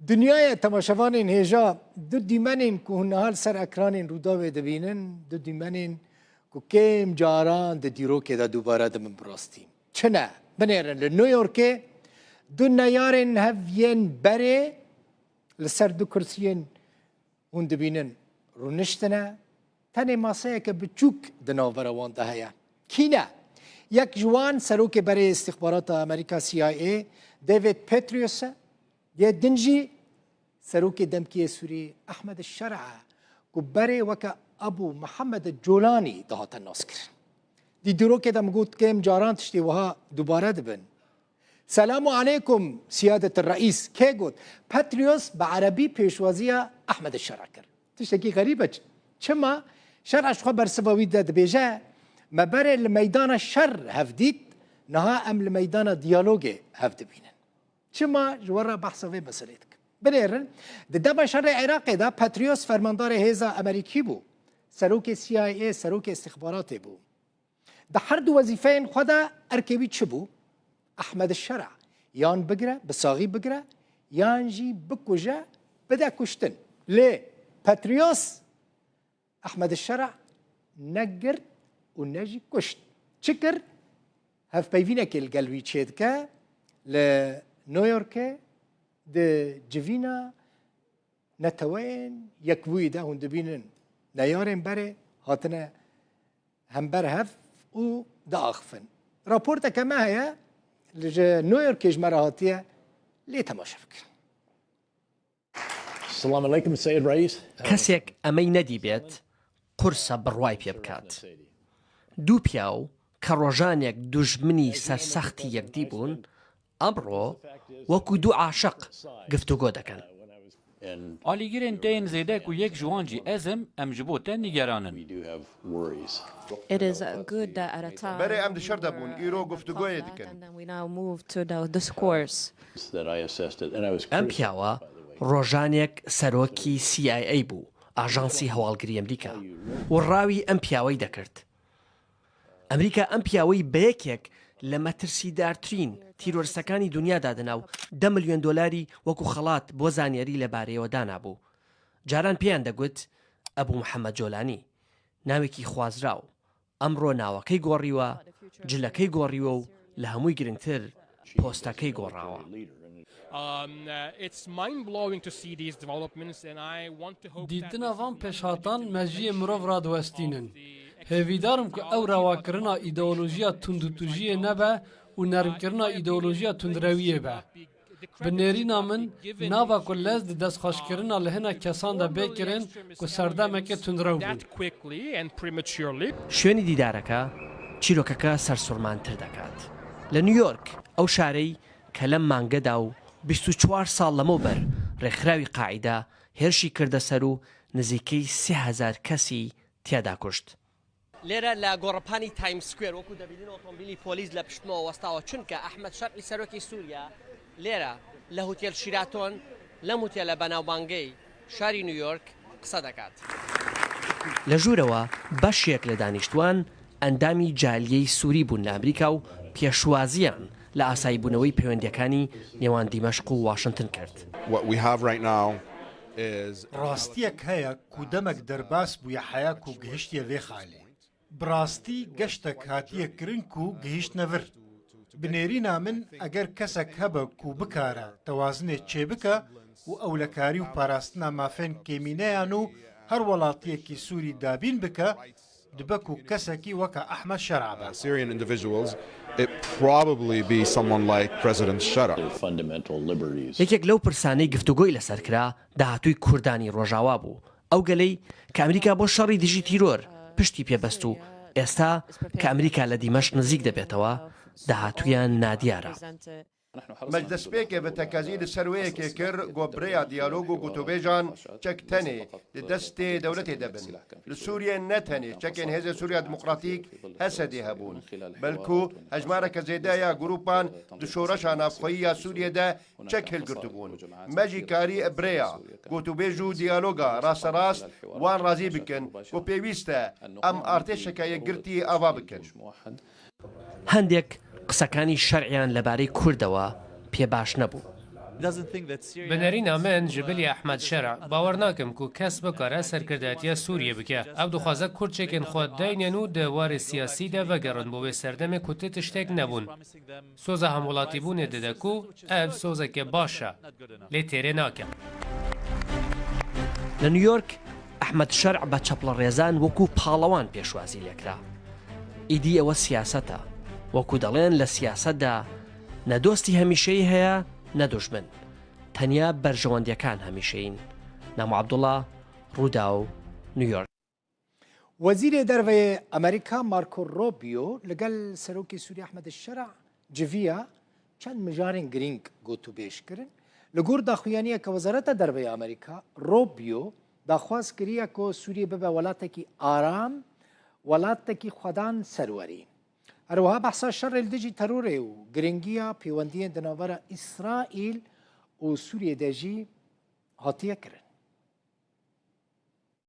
دنیای تماشاوانین هجا دو دیمنین که هنهال سر اکرانین روداوی دبینن دو دیمنین که کم جاران د دیروکه دا دوباره دمن براستیم چنه بنیرن لنیویورک دو نیارن هفین بره لسر دو کرسیین هون دبینن رونشتنه تنه ماسه که بچوک دناوروان ده هیا کینه یک جوان سروک برای استخبارات امریکا CIA دیوید پتریوس یه دنجی سروک دمکی سوری احمد الشرع كبري وكا ابو محمد الجولاني دهات الناس كر دي دروك دم قلت كيم جاران تشتي وها دوباره دبن سلام عليكم سيادة الرئيس كي قلت باتريوس بعربي بيشوازية احمد الشرع كر تشتكي غريبة شما شرع شخو برسباوي دا دبيجا ما بري لميدان الشر هفديت نها ام لميدان ديالوجي هفدبينن شما جورا بحثا في مسألتك بنيرن دبا شر عراقي دا باتريوس فرماندار هيزا امريكي بو سروك CIA سروك استخباراتي بو دا حرد وظيفين خدا اركبي تشبو احمد الشرع يان بقرا بصاغي بقرا يان جي بكوجا بدا كشتن ليه باتريوس احمد الشرع نقر ونجي كشت شكر هف بيفينك القلبي تشيدكا لنيويورك د جوینا نتوین یکوی ده هون دبینن نیارن بره هاتنه هم بره هف و ده آخفن راپورتا کما هیا لجه نيويورك جمرة هاتیه لی تماشا فکر السلام عليكم السيد الرئيس کەسێک ئەمەی نەدی بێت قورسە بڕوای پێ بکات دوو پیاو کە ڕۆژانێک دوژمنی سەرسەختی یەکدی بوون ئەمڕۆ وەکو دوو عاشق گفتوگۆ دەکەن ئالیگرên tên zêde ku yek ji wan jî ezim em ji bo te nîgeranin. It is good that at a time برای ام دشار دبون ایرو گفتگوی دیکن. and then we now move to the discourse. ئەم پیاوە ڕۆژانێک سەرۆکی CIA بوو ئاژانسی هەواڵگری ئەمریکا و ڕاوی ئەم پیاوەی دەکرد ئەمریکا ئەم پیاوەی بە یەکێک لە مەترسیدارترین تیرۆرسەکانی دنیادا دەناو 10 ملیۆن دۆلاری وەکو خەڵات بۆ زانیاری لەبارەیەوە دانابوو جاران پێیان دەگوت ئەبوو محەممەد جۆلانی ناوێکی خوازراو ئەمڕۆ ناوەکەی گۆڕیوە جلەکەی گۆڕیوە و لە هەمووی گرنگتر پۆستەکەی گۆڕاوە دیتنا van پێشهاتان مەژیە مرۆڤ ڕادوەستینن هێویدارم کە ئەو ڕاواکردنا ئیدەۆلۆژیا توندوتوژیە نەبە و نەرمکردنا ئیدەۆلۆژیا توندرەویە بە بنێرینا من ناوا کو لەز دەستخۆشکردنا لە هێنا کەساندا بێکردن و سەردەمێکە توندرەو بوو شوێنی دیدارەکە چیرۆکەکە سەرسوڕمانتر دەکات لە نیویۆرک ئەو شارەی کە لەم مانگەدا و 24 ساڵ لەمەوبەر ڕێکخراوی قاعیدا هێرشی کردە سەر و نزیکەی 30,000 کەسی تیادا کوشت لێرە لە گۆڕپانی تایم سکوێر وەکو دەبینین ئۆتۆمبیلی پۆلیس لە پشتمەوە وەستاوە چونکە ئەحمەد شەرعی سەرۆکی سووریا لێرە لە هوتێل شیراتۆن لەم هوتێلە بەناوبانگەی شاری نیویۆرک قسە دەکات لە ژوورەوە بەشێک لە دانیشتوان ئەندامی جالیەی سووری بوون لە ئەمریکا و پێشوازیان لە ئاساییبوونەوەی پەیوەندیەکانی نێوان دیمەشق و واشنگتن کرد ڕاستیەک هەیە کودەمێک دەرباس بووە حەیاک و گەهشتیە وێ خاڵێ بڕاستی گەشتێک هاتیە کرنک و گەهشت نەڤر بنێرینا من ئەگەر کەسێک هەبە و بکارە تەوازنێت چێ بکە و ئەولەکاری و پاراستنا مافێن کێمینەیان و هەر وڵاتیەکی سووری دابین بکە دبەک و کەسێکی وەکە ئەحمەد شەرع بە یەکێک لەو پرسانەی گفتوگۆی لەسەر کرا داهاتووی کوردانی ڕۆژاوا بوو ئەو گەلەی کە ئەمریکا بۆ شەڕی دژی تیرۆر پشتی پێبەست و ئێستا کە ئەمریکا لە دیمەشق نزیک دەبێتەوە داهاتوویان نادیارە مجلس بێکێ بە تەکازی لەسەر وەیەکێ کرد گۆبرەیە دیالۆگ و گوتوبێژان چەک تەنێ لە دەستێ دەوڵەتێ دەبن لە سووریە نەتەنێ چەکێن هێزە سووریا دموقراتیک هەسەدێ هەبوون بەلکو هەژمارەکە زێدایە گروپان دشۆڕەشە نافخۆییە سووریەدا چەک هەلگرتو بوون مەژی کاری ئەبرەیە گوتوبێژ و دیالۆگە ڕاستەڕاست وان ڕازی بکەن و پێویستە ئەم ئارتێشەکە یەکگرتی ئاوا بکەن هەندێک قسەکانی شەرعیان لەبارەی کوردەوە پێ باش نەبوو بنەرینە من جبلی ئەحمەد شەرع باوەڕ ناکەم و کەس بکارە سەرکردایەتیە سووریە بکە ئەو دخوازە کورچێکن خۆ داینێن و دەوارێ سیاسیدا بەگەڕن بۆ وێ سەردەمێک و تێ شتێک نەبوون سۆزە هەموڵاتی بوونێ دەدەک و ئەv سۆزێکە باشە لێ تێرێ ناکە لە نیویۆرک ئەحمەد شەرع بە چەپڵە ڕێزان وەکو پاڵەوان پێشوازی لێکرا ئیدی ئەوە سیاسەتە وەکو دەڵێن لە سیاسەتدا نەدۆستی هەمیشەی هەیە نەدوژمن تەنیا بەرژەوەندیەکان هەمیشەین نامۆ عەبدوڵڵا ڕوودا و نیویۆرک وەزیرێ دەرەوەی ئەمریکا مارکۆ ڕۆبیۆ لەگەڵ سەرۆکی سووری ئەحمەد شەرع جڤیە چەند مژارێن گرنگ گۆتوبێژکردن لە گۆڕ داخوایانیە کە وەزارەتە دەرەوەی ئەمریکا ڕۆبیۆ داخواز کردیە کە سووریە ببە وڵاتێکی ئارام وڵاتێکی خۆدان سەروەری هەروەها بەحسا شەڕێ لە دژی تەرۆرێ و گرنگیە پەیوەندیە دەناوبەرە ئیسرائیل و سووریە دەژی هاتیە کردن